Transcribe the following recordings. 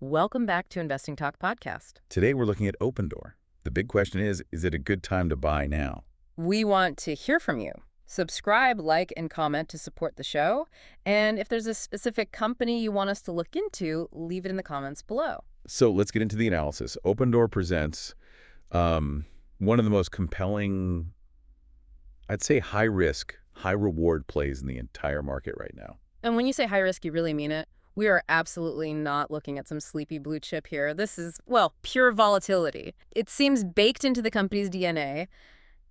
Welcome back to Investing Talk Podcast. Today we're looking at Opendoor. The big question is it a good time to buy now? We want to hear from you. Subscribe, like, and comment to support the show. And if there's a specific company you want us to look into, leave it in the comments below. So let's get into the analysis. Opendoor presents one of the most compelling, I'd say high-risk, high-reward plays in the entire market right now. And when you say high risk, you really mean it. We are absolutely not looking at some sleepy blue chip here. This is, well, pure volatility. It seems baked into the company's DNA.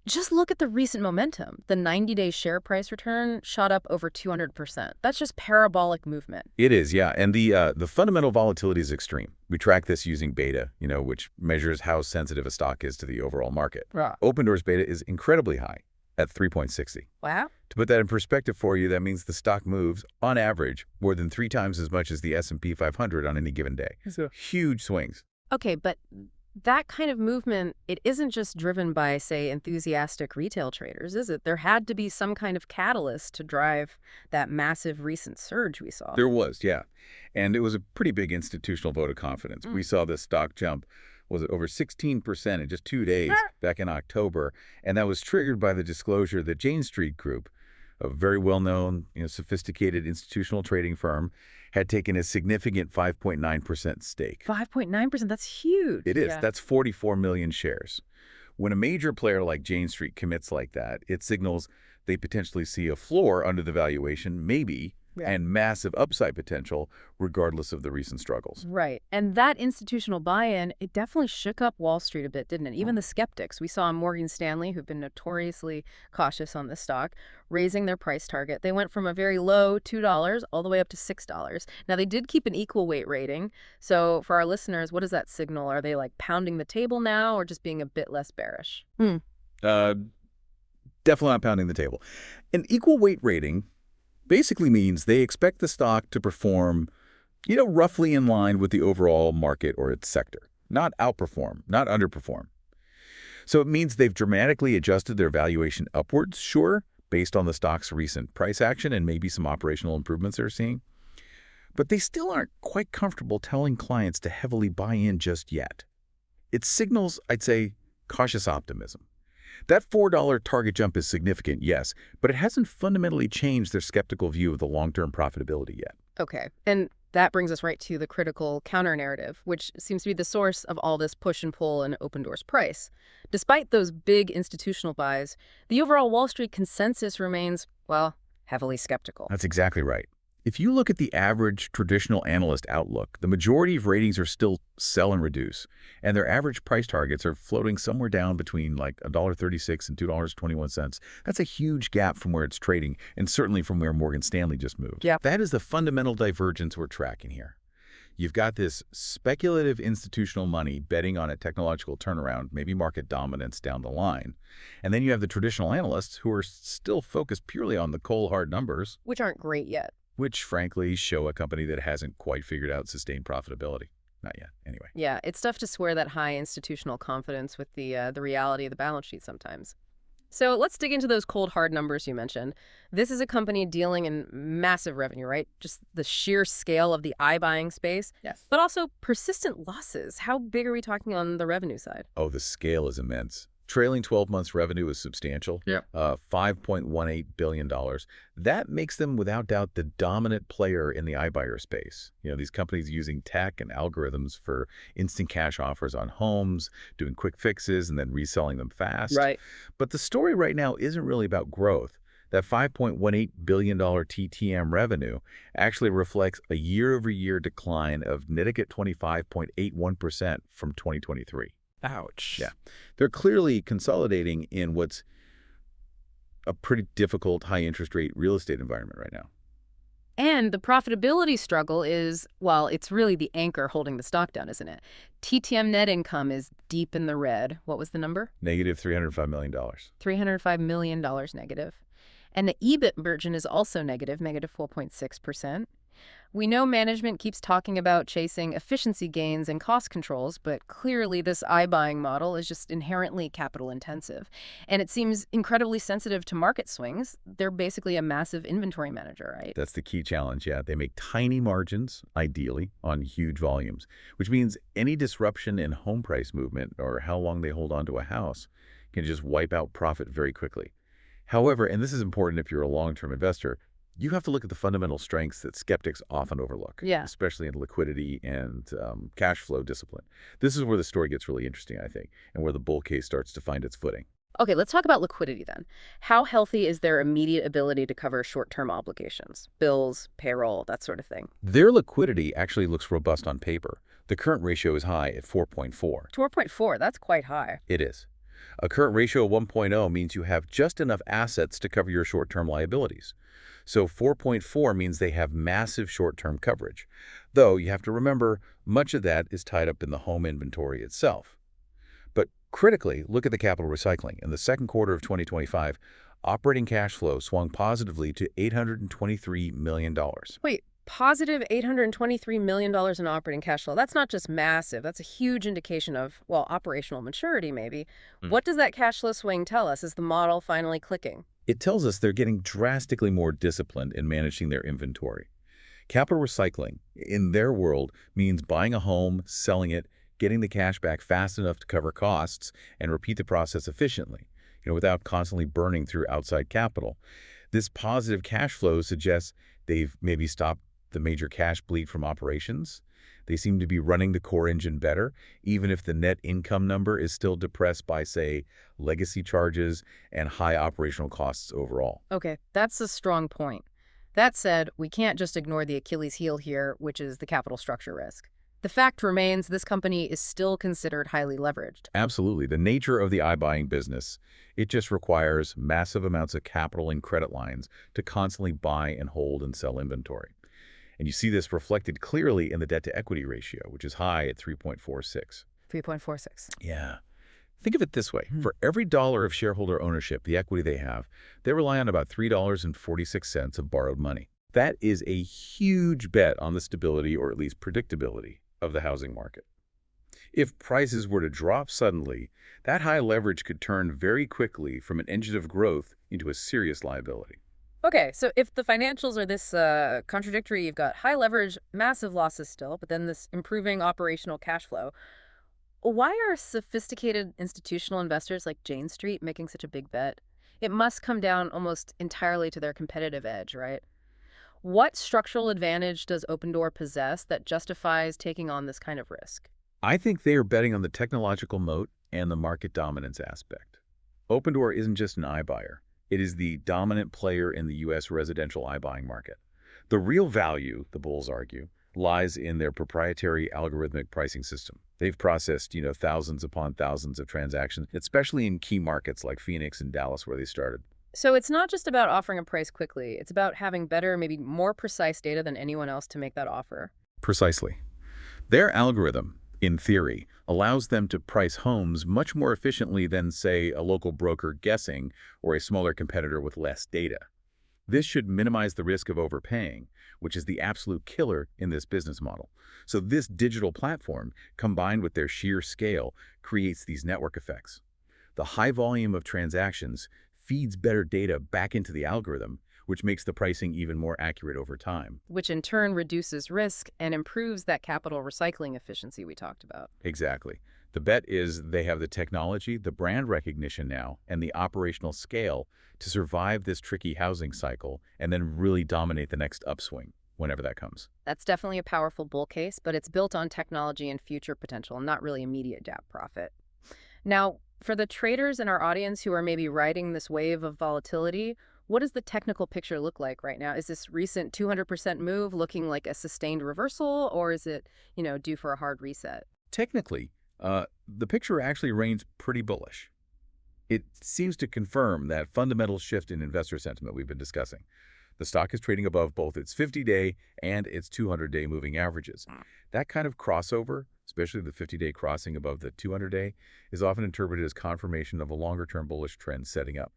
Just look at the recent momentum. The 90-day share price return shot up over 200%. That's just parabolic movement. It is, yeah. And the fundamental volatility is extreme. We track this using beta, which measures how sensitive a stock is to the overall market. Right. Opendoor's beta is incredibly high at 3.60. Wow. To put that in perspective for you, that means the stock moves, on average, more than 3 times as much as the S&P 500 on any given day. So huge swings. Okay, but that kind of movement, it isn't just driven by, say, enthusiastic retail traders, is it? There had to be some kind of catalyst to drive that massive recent surge we saw. There was, yeah. And it was a pretty big institutional vote of confidence. We saw this stock jump, was it over 16% in just 2 days back in October. And that was triggered by the disclosure that Jane Street Group, a very well-known, sophisticated institutional trading firm, had taken a significant 5.9% stake. 5.9%, that's huge. It is. Yeah. That's 44 million shares. When a major player like Jane Street commits like that, it signals they potentially see a floor under the valuation, maybe, and massive upside potential, regardless of the recent struggles. Right. And that institutional buy-in, it definitely shook up Wall Street a bit, didn't it? Even the skeptics. We saw Morgan Stanley, who've been notoriously cautious on this stock, raising their price target. They went from a very low $2 all the way up to $6. Now, they did keep an equal weight rating. So for our listeners, what does that signal? Are they like pounding the table now or just being a bit less bearish? Definitely not pounding the table. An equal weight rating basically means they expect the stock to perform, roughly in line with the overall market or its sector. Not outperform, not underperform. So it means they've dramatically adjusted their valuation upwards, sure, based on the stock's recent price action and maybe some operational improvements they're seeing. But they still aren't quite comfortable telling clients to heavily buy in just yet. It signals, I'd say, cautious optimism. That $4 target jump is significant, yes, but it hasn't fundamentally changed their skeptical view of the long-term profitability yet. Okay. And that brings us right to the critical counter-narrative, which seems to be the source of all this push and pull in Opendoor's price. Despite those big institutional buys, the overall Wall Street consensus remains, well, heavily skeptical. That's exactly right. If you look at the average traditional analyst outlook, the majority of ratings are still sell and reduce, and their average price targets are floating somewhere down between like $1.36 and $2.21. That's a huge gap from where it's trading, and certainly from where Morgan Stanley just moved. Yeah. That is the fundamental divergence we're tracking here. You've got this speculative institutional money betting on a technological turnaround, maybe market dominance down the line. And then you have the traditional analysts who are still focused purely on the cold hard numbers, Which aren't great yet. which frankly show a company that hasn't quite figured out sustained profitability. Not yet, anyway. Yeah, it's tough to square that high institutional confidence with the reality of the balance sheet sometimes. So let's dig into those cold, hard numbers you mentioned. This is a company dealing in massive revenue, right? Just the sheer scale of the iBuying space. Yes. But also persistent losses. How big are we talking on the revenue side? Oh, the scale is immense. Trailing 12 months revenue is substantial, $5.18 billion. That makes them, without doubt, the dominant player in the iBuyer space. These companies using tech and algorithms for instant cash offers on homes, doing quick fixes, and then reselling them fast. Right. But the story right now isn't really about growth. That $5.18 billion TTM revenue actually reflects a year-over-year decline of negative 25.81% from 2023. Ouch. Yeah. They're clearly consolidating in what's a pretty difficult high-interest rate real estate environment right now. And the profitability struggle is, well, it's really the anchor holding the stock down, isn't it? TTM net income is deep in the red. What was the number? Negative $305 million. $305 million negative. And the EBIT margin is also negative 4.6%. We know management keeps talking about chasing efficiency gains and cost controls, but clearly this iBuying model is just inherently capital intensive. And it seems incredibly sensitive to market swings. They're basically a massive inventory manager, right? That's the key challenge, yeah. They make tiny margins, ideally, on huge volumes, which means any disruption in home price movement or how long they hold onto a house can just wipe out profit very quickly. However, and this is important if you're a long-term investor, you have to look at the fundamental strengths that skeptics often overlook, Yeah. especially in liquidity and cash flow discipline. This is where the story gets really interesting, I think, and where the bull case starts to find its footing. Okay, let's talk about liquidity then. How healthy is their immediate ability to cover short-term obligations, bills, payroll, that sort of thing? Their liquidity actually looks robust on paper. The current ratio is high at 4.4. 4.4, that's quite high. It is. A current ratio of 1.0 means you have just enough assets to cover your short-term liabilities. So 4.4 means they have massive short-term coverage. Though you have to remember, much of that is tied up in the home inventory itself. But critically, look at the capital recycling. In the second quarter of 2025, operating cash flow swung positively to $823 million. Wait, positive $823 million in operating cash flow. That's not just massive. That's a huge indication of, well, operational maturity, maybe. Mm. What does that cash flow swing tell us? Is the model finally clicking? It tells us they're getting drastically more disciplined in managing their inventory. Capital recycling, in their world, means buying a home, selling it, getting the cash back fast enough to cover costs, and repeat the process efficiently, without constantly burning through outside capital. This positive cash flow suggests they've maybe stopped the major cash bleed from operations. They seem to be running the core engine better, even if the net income number is still depressed by, say, legacy charges and high operational costs overall. Okay, that's a strong point. That said, we can't just ignore the Achilles heel here, which is the capital structure risk. The fact remains this company is still considered highly leveraged. Absolutely. The nature of the iBuying business, it just requires massive amounts of capital and credit lines to constantly buy and hold and sell inventory. And you see this reflected clearly in the debt-to-equity ratio, which is high at 3.46. 3.46. Yeah. Think of it this way. For every dollar of shareholder ownership, the equity they have, they rely on about $3.46 of borrowed money. That is a huge bet on the stability, or at least predictability, of the housing market. If prices were to drop suddenly, that high leverage could turn very quickly from an engine of growth into a serious liability. Okay, so if the financials are this contradictory, you've got high leverage, massive losses still, but then this improving operational cash flow, why are sophisticated institutional investors like Jane Street making such a big bet? It must come down almost entirely to their competitive edge, right? What structural advantage does Opendoor possess that justifies taking on this kind of risk? I think they are betting on the technological moat and the market dominance aspect. Opendoor isn't just an iBuyer. It is the dominant player in the U.S. residential iBuying market. The real value, the bulls argue, lies in their proprietary algorithmic pricing system. They've processed, thousands upon thousands of transactions, especially in key markets like Phoenix and Dallas where they started. So it's not just about offering a price quickly. It's about having better, maybe more precise data than anyone else to make that offer. Precisely. Their algorithm, in theory, allows them to price homes much more efficiently than, say, a local broker guessing or a smaller competitor with less data. This should minimize the risk of overpaying, which is the absolute killer in this business model. So this digital platform, combined with their sheer scale, creates these network effects. The high volume of transactions feeds better data back into the algorithm, which makes the pricing even more accurate over time. Which in turn reduces risk and improves that capital recycling efficiency we talked about. Exactly. The bet is they have the technology, the brand recognition now, and the operational scale to survive this tricky housing cycle and then really dominate the next upswing, whenever that comes. That's definitely a powerful bull case, but it's built on technology and future potential, not really immediate gap profit. Now, for the traders in our audience who are maybe riding this wave of volatility, what does the technical picture look like right now? Is this recent 200% move looking like a sustained reversal, or is it, due for a hard reset? Technically, the picture actually remains pretty bullish. It seems to confirm that fundamental shift in investor sentiment we've been discussing. The stock is trading above both its 50-day and its 200-day moving averages. That kind of crossover, especially the 50-day crossing above the 200-day, is often interpreted as confirmation of a longer-term bullish trend setting up.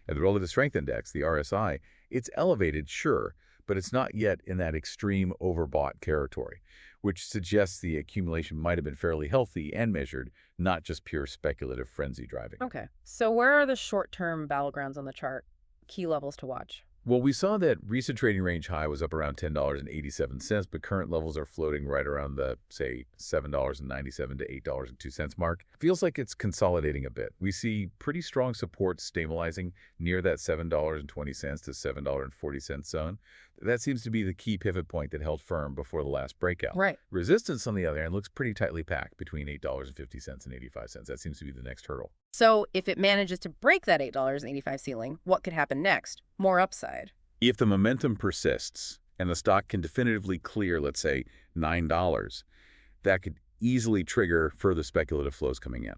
And the Relative Strength Index, the RSI, it's elevated, sure, but it's not yet in that extreme overbought territory, which suggests the accumulation might have been fairly healthy and measured, not just pure speculative frenzy driving it. Okay. So where are the short-term battlegrounds on the chart? Key levels to watch. Well, we saw that recent trading range high was up around $10.87, but current levels are floating right around the, say, $7.97 to $8.02 mark. Feels like it's consolidating a bit. We see pretty strong support stabilizing near that $7.20 to $7.40 zone. That seems to be the key pivot point that held firm before the last breakout. Right. Resistance, on the other hand, looks pretty tightly packed between $8.50 and 85 cents. That seems to be the next hurdle. So if it manages to break that $8.85 ceiling, what could happen next? More upside. If the momentum persists and the stock can definitively clear, let's say, $9, that could easily trigger further speculative flows coming in.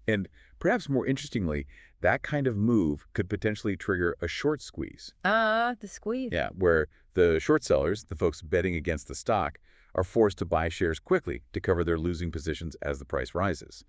And perhaps more interestingly, that kind of move could potentially trigger a short squeeze. The squeeze. Yeah, where the short sellers, the folks betting against the stock, are forced to buy shares quickly to cover their losing positions as the price rises.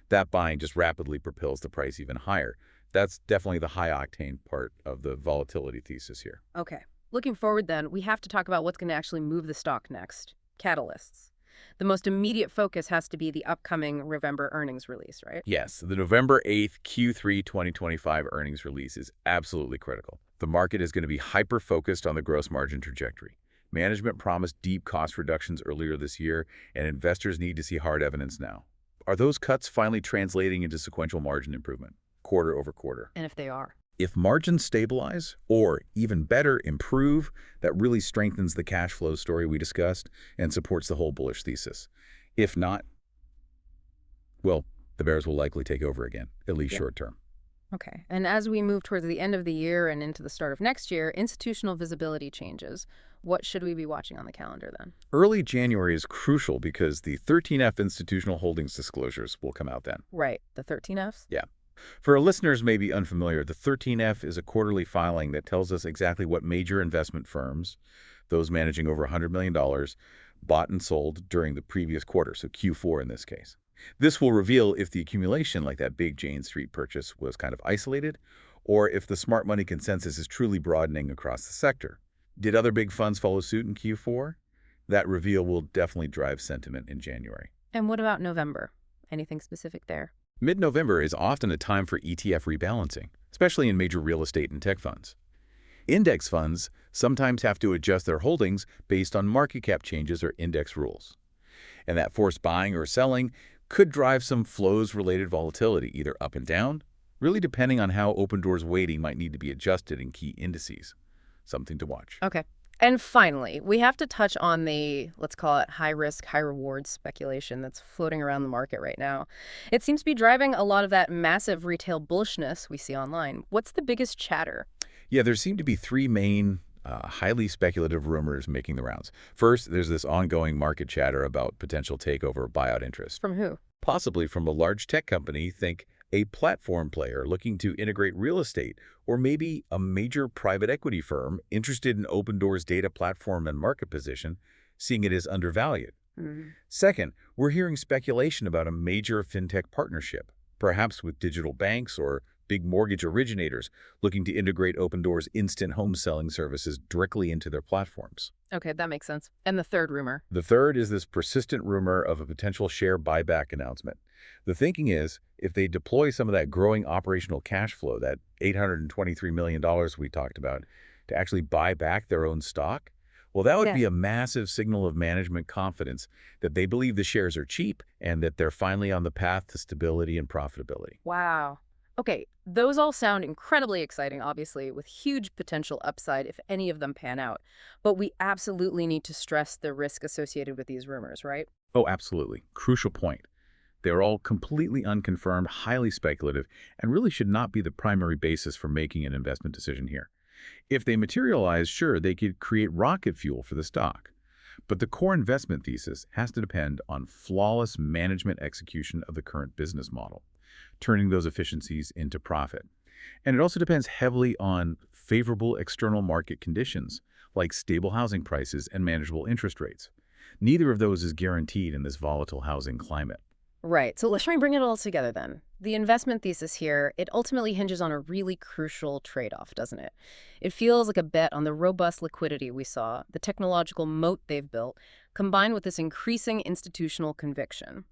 That buying just rapidly propels the price even higher. That's definitely the high-octane part of the volatility thesis here. Okay. Looking forward then, we have to talk about what's going to actually move the stock next. Catalysts. The most immediate focus has to be the upcoming November earnings release, right? Yes, the November 8th Q3 2025 earnings release is absolutely critical. The market is going to be hyper-focused on the gross margin trajectory. Management promised deep cost reductions earlier this year, and investors need to see hard evidence now. Are those cuts finally translating into sequential margin improvement, quarter over quarter? And if they are. If margins stabilize, or even better, improve, that really strengthens the cash flow story we discussed and supports the whole bullish thesis. If not, well, the bears will likely take over again, at least short term. Okay. And as we move towards the end of the year and into the start of next year, institutional visibility changes. What should we be watching on the calendar then? Early January is crucial because the 13F institutional holdings disclosures will come out then. Right. The 13Fs? Yeah. For our listeners may be unfamiliar, the 13F is a quarterly filing that tells us exactly what major investment firms, those managing over $100 million, bought and sold during the previous quarter, so Q4 in this case. This will reveal if the accumulation, like that big Jane Street purchase, was kind of isolated, or if the smart money consensus is truly broadening across the sector. Did other big funds follow suit in Q4? That reveal will definitely drive sentiment in January. And what about November? Anything specific there? Mid-November is often a time for ETF rebalancing, especially in major real estate and tech funds. Index funds sometimes have to adjust their holdings based on market cap changes or index rules. And that forced buying or selling could drive some flows-related volatility, either up and down, really depending on how Opendoor's weighting might need to be adjusted in key indices. Something to watch. Okay. And finally, we have to touch on the, let's call it high-risk, high-reward speculation that's floating around the market right now. It seems to be driving a lot of that massive retail bullishness we see online. What's the biggest chatter? Yeah, there seem to be three main highly speculative rumors making the rounds. First, there's this ongoing market chatter about potential takeover buyout interest. From who? Possibly from a large tech company, think a platform player looking to integrate real estate, or maybe a major private equity firm interested in Opendoor's data platform and market position, seeing it as undervalued. Second, we're hearing speculation about a major fintech partnership, perhaps with digital banks or big mortgage originators looking to integrate Opendoor's instant home selling services directly into their platforms. Okay, that makes sense. And the third rumor? The third is this persistent rumor of a potential share buyback announcement. The thinking is, if they deploy some of that growing operational cash flow, that $823 million we talked about, to actually buy back their own stock, well, that would be a massive signal of management confidence that they believe the shares are cheap and that they're finally on the path to stability and profitability. Wow. Okay, those all sound incredibly exciting, obviously, with huge potential upside if any of them pan out. But we absolutely need to stress the risk associated with these rumors, right? Oh, absolutely. Crucial point. They're all completely unconfirmed, highly speculative, and really should not be the primary basis for making an investment decision here. If they materialize, sure, they could create rocket fuel for the stock. But the core investment thesis has to depend on flawless management execution of the current business model, turning those efficiencies into profit. And it also depends heavily on favorable external market conditions, like stable housing prices and manageable interest rates. Neither of those is guaranteed in this volatile housing climate. Right. So let's try and bring it all together then. The investment thesis here, it ultimately hinges on a really crucial trade-off, doesn't it? It feels like a bet on the robust liquidity we saw, the technological moat they've built, combined with this increasing institutional conviction.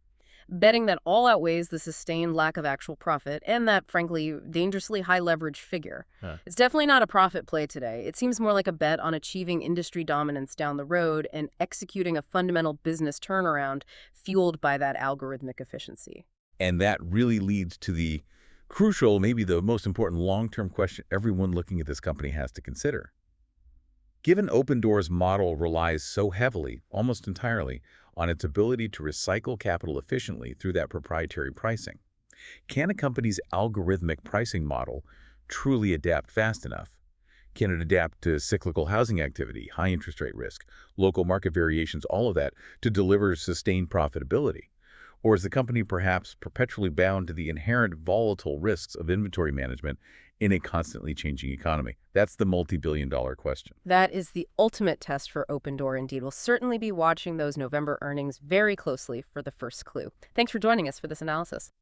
Betting that all outweighs the sustained lack of actual profit and that, frankly, dangerously high leverage figure. Huh. It's definitely not a profit play today. It seems more like a bet on achieving industry dominance down the road and executing a fundamental business turnaround fueled by that algorithmic efficiency. And that really leads to the crucial, maybe the most important long-term question everyone looking at this company has to consider. Given Opendoor's model relies so heavily, almost entirely, on its ability to recycle capital efficiently through that proprietary pricing, can a company's algorithmic pricing model truly adapt fast enough? Can it adapt to cyclical housing activity, high interest rate risk, local market variations, all of that, to deliver sustained profitability? Or is the company perhaps perpetually bound to the inherent volatile risks of inventory management in a constantly changing economy? That's the multi-billion-dollar question. That is the ultimate test for Opendoor indeed. We'll certainly be watching those November earnings very closely for the first clue. Thanks for joining us for this analysis.